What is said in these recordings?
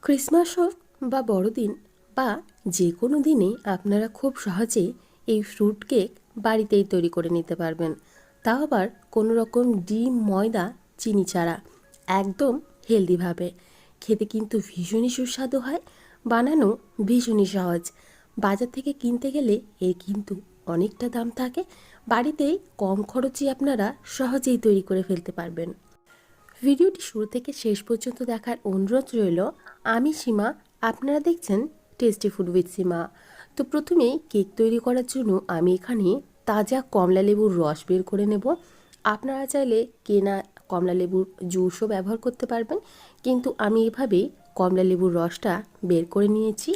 Christmas হোক বা বড়দিন বা যে কোনো দিনে আপনারা খুব সহজেই এই ফ্রুট কেক বাড়িতেই তৈরি করে নিতে পারবেন। তাও আবার কোনো রকম ডিম, ময়দা, চিনি ছাড়া, একদম হেলদিভাবে। খেতে কিন্তু ভীষণই সুস্বাদু হয়, বানানো ভীষণই সহজ। বাজার থেকে কিনতে গেলে এর কিন্তু অনেকটা দাম থাকে, বাড়িতেই কম খরচে আপনারা সহজেই তৈরি করে ফেলতে পারবেন। ভিডিওটি শুরু থেকে শেষ পর্যন্ত দেখার অনুরোধ রইল। আমি সীমা, আপনারা দেখছেন টেস্টি ফুড উইথ সীমা। তো প্রথমেই কেক তৈরি করার জন্য আমি এখানে তাজা কমলা লেবুর রস বের করে নেব। আপনারা চাইলে কেনা কমলা লেবুর জুসও ব্যবহার করতে পারবেন, কিন্তু আমি এভাবেই কমলা লেবুর রসটা বের করে নিয়েছি।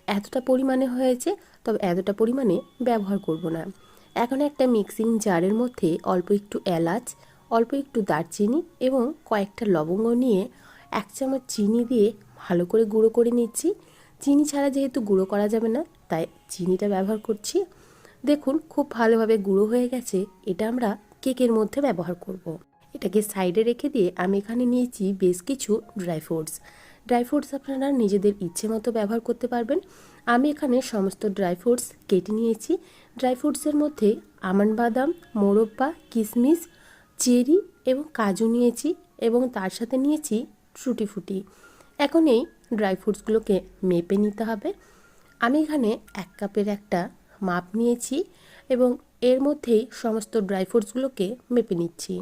এতটা পরিমাণে হয়েছে, তবে এতটা পরিমাণে ব্যবহার করব না। এখন একটা মিক্সিং জারের মধ্যে অল্প একটু এলাচ, অল্প একটু দারচিনি এবং কয়েকটা লবঙ্গ নিয়ে 1 চামচ চিনি দিয়ে ভালো করে গুঁড়ো করে নিচ্ছি। চিনি ছাড়া যেহেতু গুঁড়ো করা যাবে না, তাই চিনিটা ব্যবহার করছি। দেখুন খুব ভালোভাবে গুঁড়ো হয়ে গেছে। এটা আমরা কেকের মধ্যে ব্যবহার করব। এটাকে সাইডে রেখে দিয়ে আমি এখানে নিয়েছি বেশ কিছু ড্রাই ফ্রুটস। ড্রাই ফ্রুটস আপনারা নিজেদের ইচ্ছে মতো ব্যবহার করতে পারবেন। আমি এখানে সমস্ত ড্রাই ফ্রুটস কেটে নিয়েছি। ড্রাই ফ্রুটসের মধ্যে আমন্ড বাদাম, মোরব্বা, কিশমিশ, চেরি এবং কাজু নিয়েছি এবং তার সাথে নিয়েছি টুটি ফুটি। এখন এই ড্রাই ফ্রুটসগুলোকে মেপে নিতে হবে। আমি এখানে 1 কাপের একটা মাপ নিয়েছি এবং এর মধ্যেই সমস্ত ড্রাই ফ্রুটসগুলোকে মেপে নিচ্ছি।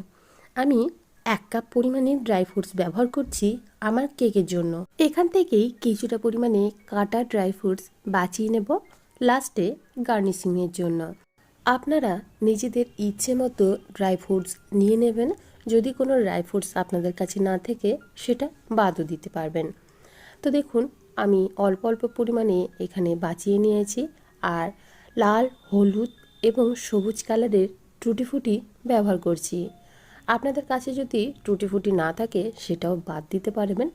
আমি 1 কাপ পরিমাণে ড্রাই ফ্রুটস ব্যবহার করছি আমার কেকের জন্য। এখান থেকেই কিছুটা পরিমাণে কাটা ড্রাই ফ্রুটস বাঁচিয়ে নেব লাস্টে গার্নিশিংয়ের জন্য। আপনারা নিজেদের ইচ্ছে মতো ড্রাই ফ্রুটস নিয়ে নেবেন। যদি কোনো ড্রাই ফ্রুটস আপনাদের কাছে না থেকে সেটা বাদও দিতে পারবেন। তো দেখুন আমি অল্প অল্প পরিমাণে এখানে বাঁচিয়ে নিয়েছি, আর লাল, হলুদ এবং সবুজ কালারের টুটি ফুটি ব্যবহার করছি। আপনাদের কাছে যদি টুটি ফুটি না থাকে সেটাও বাদ দিতে পারবেন।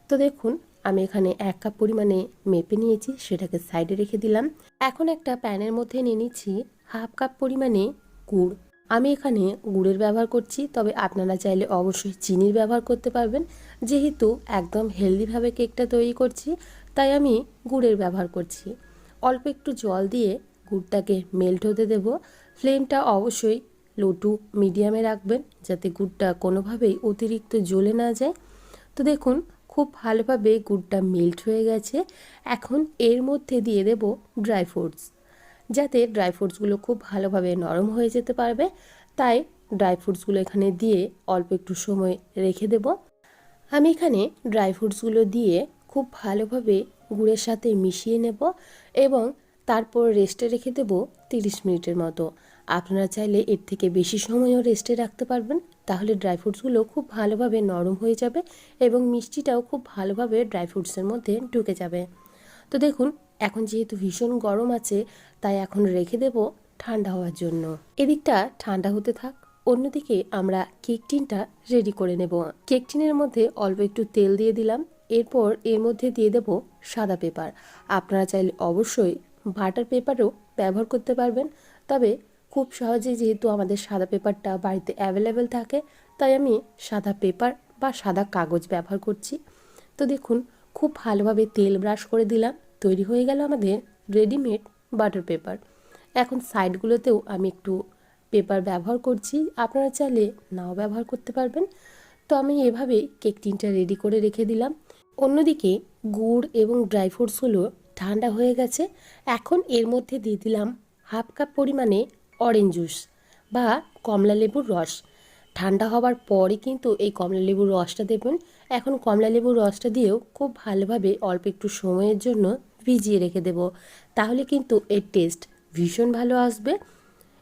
তো দেখুন আমি এখানে 1 কাপ পরিমাণে মেপে নিয়েছি, সেটাকে সাইডে রেখে দিলাম। এখন একটা প্যানের মধ্যে নিয়ে নিচ্ছি 1/2 কাপ পরিমাণে গুড়। আমি এখানে গুড়ের ব্যবহার করছি, তবে আপনারা চাইলে অবশ্যই চিনির ব্যবহার করতে পারবেন। যেহেতু একদম হেলদিভাবে কেকটা তৈরি করছি, তাই আমি গুড়ের ব্যবহার করছি। অল্প একটু জল দিয়ে গুড়টাকে মেল্ট হতে দেব। ফ্লেমটা অবশ্যই লো টু মিডিয়ামে রাখবেন, যাতে গুড়টা কোনোভাবেই অতিরিক্ত জ্বলে না যায়। তো দেখুন খুব ভালোভাবে গুড়টা মেল্ট হয়ে গেছে। এখন এর মধ্যে দিয়ে দেব ড্রাই ফ্রুটস, যাতে ড্রাই ফ্রুটসগুলো খুব ভালোভাবে নরম হয়ে যেতে পারবে। তাই ড্রাই ফ্রুটসগুলো এখানে দিয়ে অল্প একটু সময় রেখে দেব। আমি এখানে ড্রাই ফ্রুটসগুলো দিয়ে খুব ভালোভাবে গুড়ের সাথে মিশিয়ে নেব এবং তারপর রেস্টে রেখে দেব 30 মিনিটের মতো। আপনারা চাইলে এর থেকে বেশি সময়ও রেস্টে রাখতে পারবেন, তাহলে ড্রাই ফ্রুটসগুলো খুব ভালোভাবে নরম হয়ে যাবে এবং মিষ্টিটাও খুব ভালোভাবে ড্রাই ফ্রুটসের মধ্যে ঢুকে যাবে। তো দেখুন এখন যেহেতু ভীষণ গরম আছে, তাই এখন রেখে দেব ঠান্ডা হওয়ার জন্য। এদিকটা ঠান্ডা হতে থাক, অন্যদিকে আমরা কেক টিনটা রেডি করে নেব। কেক টিনের মধ্যে অল্প একটু তেল দিয়ে দিলাম। এরপর এর মধ্যে দিয়ে দেব সাদা পেপার। আপনারা চাইলে অবশ্যই বাটার পেপারও ব্যবহার করতে পারবেন, তবে খুব সহজেই যেহেতু আমাদের সাদা পেপারটা বাড়িতে অ্যাভেলেবেল থাকে, তাই আমি সাদা পেপার বা সাদা কাগজ ব্যবহার করছি। তো দেখুন খুব ভালোভাবে তেল ব্রাশ করে দিলাম। তৈরি হয়ে গেল আমাদের রেডিমেড বাটার পেপার। এখন সাইডগুলোতেও আমি একটু পেপার ব্যবহার করছি, আপনারা চাইলে নাও ব্যবহার করতে পারবেন। তো আমি এভাবেই কেক টিনটা রেডি করে রেখে দিলাম। অন্যদিকে গুড় এবং ড্রাই ফ্রুটসগুলো ঠান্ডা হয়ে গেছে। এখন এর মধ্যে দিয়ে দিলাম 1/2 কাপ পরিমাণে অরেঞ্জ জুস বা কমলা লেবুর রস। ঠান্ডা হবার পরই কিন্তু এই কমলা লেবুর রসটা দেবেন। এখন কমলা লেবুর রসটা দিয়েও খুব ভালোভাবে অল্প একটু সময়ের জন্য ভিজিয়ে রেখে দেব, তাহলে কিন্তু এর টেস্ট ভীষণ ভালো আসবে।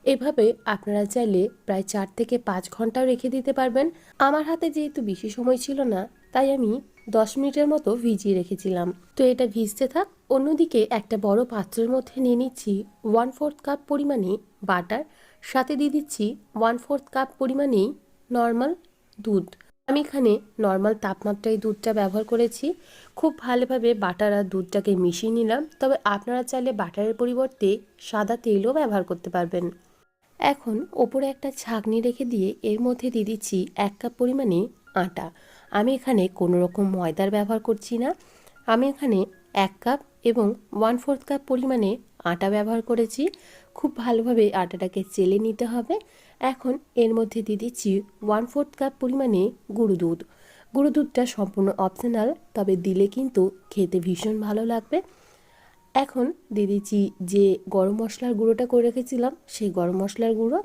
এভাবে আপনারা চাইলে প্রায় 4 থেকে 5 ঘন্টাও রেখে দিতে পারবেন। আমার হাতে যেহেতু বেশি সময় ছিল না, তাই আমি 10 মিনিটের মতো ভিজিয়ে রেখেছিলাম। তো এটা ভিজতে থাক। অন্যদিকে একটা বড় পাত্রের মধ্যে নিয়ে নিচ্ছি 1/4 কাপ পরিমাণে বাটার, সাথে দিয়ে দিচ্ছি 1/4 কাপ পরিমাণেই নর্মাল দুধ। আমি এখানে নর্মাল তাপমাত্রায় দুধটা ব্যবহার করেছি। খুব ভালোভাবে বাটার আর দুধটাকে মিশিয়ে নিলাম, তবে আপনারা চাইলে বাটারের পরিবর্তে সাদা তেলও ব্যবহার করতে পারবেন। এখন ওপরে একটা ছাঁকনি রেখে দিয়ে এর মধ্যে দিয়ে দিচ্ছি 1 কাপ পরিমাণে আটা। আমি এখানে কোনো রকম ময়দার ব্যবহার করছি না। আমি এখানে 1 কাপ এবং 1/4 কাপ পরিমাণে আটা ব্যবহার করেছি। খুব ভালোভাবে আটাটাকে চেলে নিতে হবে। এখন এর মধ্যে দিয়ে দিচ্ছি 1/4 কাপ পরিমাণে গুঁড়ো দুধ। গুঁড়ো দুধটা সম্পূর্ণ অপশনাল, তবে দিলে কিন্তু খেতে ভীষণ ভালো লাগবে। এখন দিয়ে দিচ্ছি যে গরম মশলার গুঁড়োটা করে রেখেছিলাম, সেই গরম মশলার গুঁড়ো।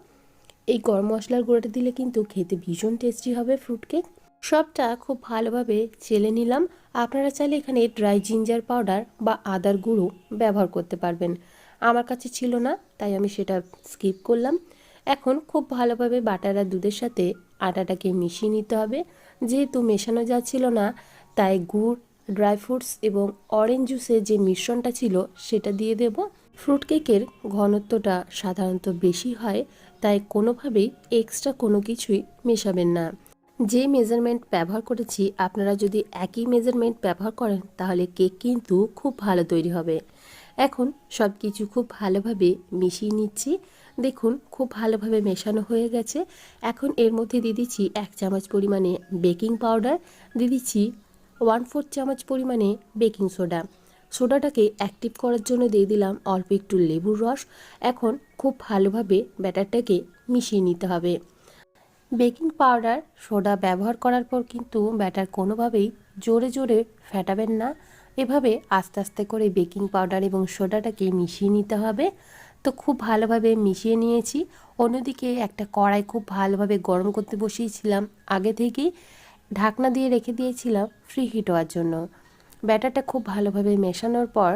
এই গরম মশলার গুঁড়োটা দিলে কিন্তু খেতে ভীষণ টেস্টি হবে ফ্রুট কেক। সবটা খুব ভালোভাবে চেলে নিলাম। আপনারা চাইলে এখানে ড্রাই জিঞ্জার পাউডার বা আদার গুঁড়ো ব্যবহার করতে পারবেন। আমার কাছে ছিল না, তাই আমি সেটা স্কিপ করলাম। এখন খুব ভালোভাবে বাটার আর দুধের সাথে আটাটাকে মিশিয়ে নিতে হবে। যেহেতু মেশানো যাচ্ছিল না, তাই গুড়, ড্রাই ফ্রুটস এবং অরেঞ্জ জুসের যে মিশ্রণটা ছিল সেটা দিয়ে দেব। ফ্রুট কেকের ঘনত্বটা সাধারণত বেশি হয়, তাই কোনোভাবেই এক্সট্রা কোনো কিছুই মেশাবেন না। যে মেজারমেন্ট ব্যবহার করেছি আপনারা যদি একই মেজারমেন্ট ব্যবহার করেন তাহলে কেক কিন্তু খুব ভালো তৈরি হবে। এখন সব কিছু খুব ভালোভাবে মিশিয়ে নিচ্ছি। দেখুন খুব ভালোভাবে মেশানো হয়ে গেছে। এখন এর মধ্যে দিয়ে দিচ্ছি 1 চামচ পরিমাণে বেকিং পাউডার, দিয়ে দিচ্ছি 1/4 চামচ পরিমাণে বেকিং সোডা। সোডাটাকে অ্যাক্টিভ করার জন্য দিয়ে দিলাম অল্প একটু লেবুর রস। এখন খুব ভালোভাবে ব্যাটারটাকে মিশিয়ে নিতে হবে। বেকিং পাউডার, সোডা ব্যবহার করার পর কিন্তু ব্যাটার কোনোভাবেই জোরে জোরে ফেটাবেন না। এভাবে আস্তে আস্তে করে বেকিং পাউডার এবং সোডাটাকে মিশিয়ে নিতে হবে। তো খুব ভালোভাবে মিশিয়ে নিয়েছি। অন্যদিকে একটা কড়াই খুব ভালোভাবে গরম করতে বসিয়েছিলাম আগে থেকেই, ঢাকনা দিয়ে রেখে দিয়েছিলাম ফ্রি হিট হওয়ার জন্য। ব্যাটারটা খুব ভালোভাবে মেশানোর পর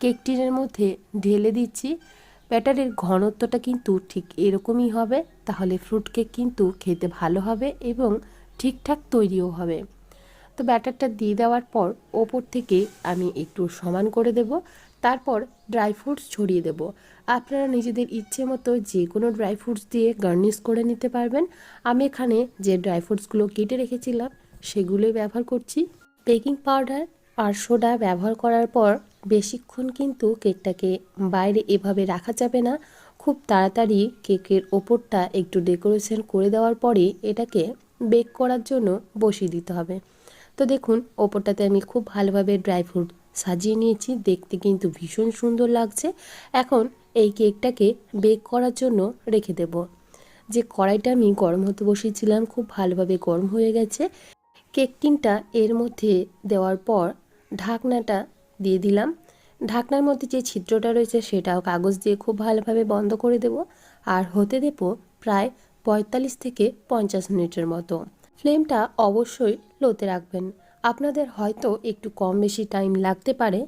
কেক টিনের মধ্যে ঢেলে দিচ্ছি। ব্যাটারের ঘনত্বটা কিন্তু ঠিক এরকমই হবে, তাহলে ফ্রুট কেক কিন্তু খেতে ভালো হবে এবং ঠিকঠাক তৈরিও হবে। তো ব্যাটারটা দিয়ে দেওয়ার পর ওপর থেকে আমি একটু সমান করে দেব। তারপর ড্রাই ফ্রুটস ছড়িয়ে দেব। আপনারা নিজেদের ইচ্ছে মতো যে কোনো ড্রাই ফ্রুটস দিয়ে গার্নিশ করে নিতে পারবেন। আমি এখানে যে ড্রাই ফ্রুটসগুলো কেটে রেখেছিলাম সেগুলোই ব্যবহার করছি। বেকিং পাউডার আর সোডা ব্যবহার করার পর বেশিক্ষণ কিন্তু কেকটাকে বাইরে এভাবে রাখা যাবে না। খুব তাড়াতাড়ি কেকের ওপরটা একটু ডেকোরেশন করে দেওয়ার পরে এটাকে বেক করার জন্য বসিয়ে দিতে হবে। তো দেখুন ওপরটাতে আমি খুব ভালোভাবে ড্রাই ফ্রুট সাজিয়ে নিয়েছি, দেখতে কিন্তু ভীষণ সুন্দর লাগছে। এখন এই কেকটাকে বেক করার জন্য রেখে দেব। যে কড়াইটা আমি গরম হতে বসিয়েছিলাম খুব ভালোভাবে গরম হয়ে গেছে। কেক টিনটা এর মধ্যে দেওয়ার পর ঢাকনাটা দিয়ে দিলাম। ঢাকনার মধ্যে যে ছিদ্রটা রয়েছে সেটাও কাগজ দিয়ে খুব ভালোভাবে বন্ধ করে দেব। আর হতে দেব প্রায় 45 থেকে 50 মিনিটের মতো। ফ্লেমটা অবশ্যই লোতে রাখবেন। আপনাদের হয়তো একটু কম বেশি টাইম লাগতে পারে।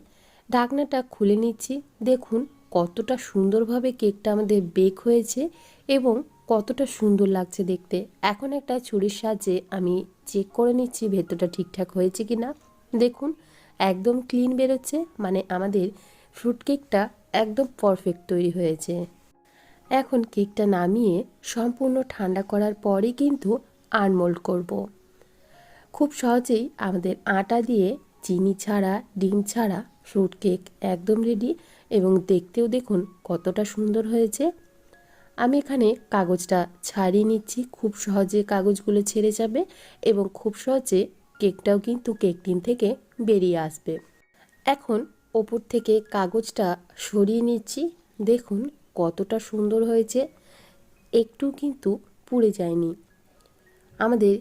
ঢাকনাটা খুলে নিচ্ছি। দেখুন কতটা সুন্দরভাবে কেকটা আমাদের বেক হয়েছে এবং কতটা সুন্দর লাগছে দেখতে। এখন একটা ছুরির সাহায্যে আমি চেক করে নিচ্ছি ভেতরটা ঠিকঠাক হয়েছে কি না। দেখুন একদম ক্লিন বেরোচ্ছে, মানে আমাদের ফ্রুট কেকটা একদম পারফেক্ট তৈরি হয়েছে। এখন কেকটা নামিয়ে সম্পূর্ণ ঠান্ডা করার পরই কিন্তু আনমোল্ড করব। খুব সহজেই আমাদের আটা দিয়ে চিনি ছাড়া, ডিম ছাড়া ফ্রুট কেক একদম রেডি এবং দেখতেও দেখুন কতটা সুন্দর হয়েছে। আমি এখানে কাগজটা ছাড়িয়ে নিচ্ছি। খুব সহজে কাগজগুলো ছেড়ে যাবে এবং খুব সহজে কেকটাও কিন্তু কেক টিন থেকে বেরিয়ে আসবে। এখন ওপর থেকে কাগজটা সরিয়ে নিচ্ছি। দেখুন কতটা সুন্দর হয়েছে, একটু কিন্তু পুড়ে যায়নি। আমাদের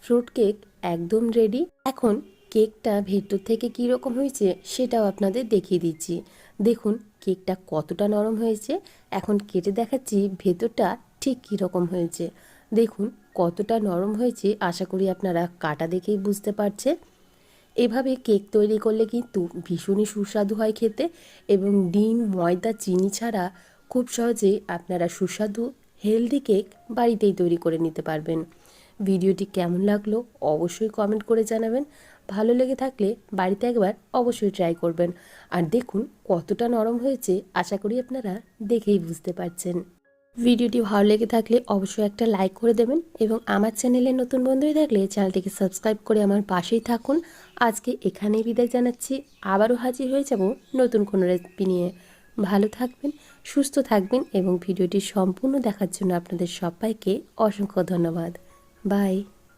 ফ্রুট কেক একদম রেডি। এখন কেকটা ভেতর থেকে কী রকম হয়েছে সেটাও আপনাদের দেখিয়ে দিচ্ছি। দেখুন কেকটা কতটা নরম হয়েছে। এখন কেটে দেখাচ্ছি ভেতরটা ঠিক কী রকম হয়েছে। দেখুন কতটা নরম হয়েছে, আশা করি আপনারা কাটা দেখেই বুঝতে পারছেন। এভাবে কেক তৈরি করলে কিন্তু ভীষণই সুস্বাদু হয় খেতে এবং ডিম, ময়দা, চিনি ছাড়া খুব সহজেই আপনারা সুস্বাদু হেলদি কেক বাড়িতেই তৈরি করে নিতে পারবেন। ভিডিওটি কেমন লাগলো অবশ্যই কমেন্ট করে জানাবেন। ভালো লেগে থাকলে বাড়িতে একবার অবশ্যই ট্রাই করবেন। আর দেখুন কতটা নরম হয়েছে, আশা করি আপনারা দেখেই বুঝতে পারছেন। ভিডিওটি ভালো লেগে থাকলে অবশ্যই একটা লাইক করে দেবেন এবং আমার চ্যানেলে নতুন বন্ধু হয়ে থাকলে চ্যানেলটিকে সাবস্ক্রাইব করে আমার পাশেই থাকুন। আজকে এখানেই বিদায় জানাচ্ছি। আবারও হাজির হয়ে যাব নতুন কোনো রেসিপি নিয়ে। ভালো থাকবেন, সুস্থ থাকবেন এবং ভিডিওটি সম্পূর্ণ দেখার জন্য আপনাদের সবাইকে অসংখ্য ধন্যবাদ। বাই।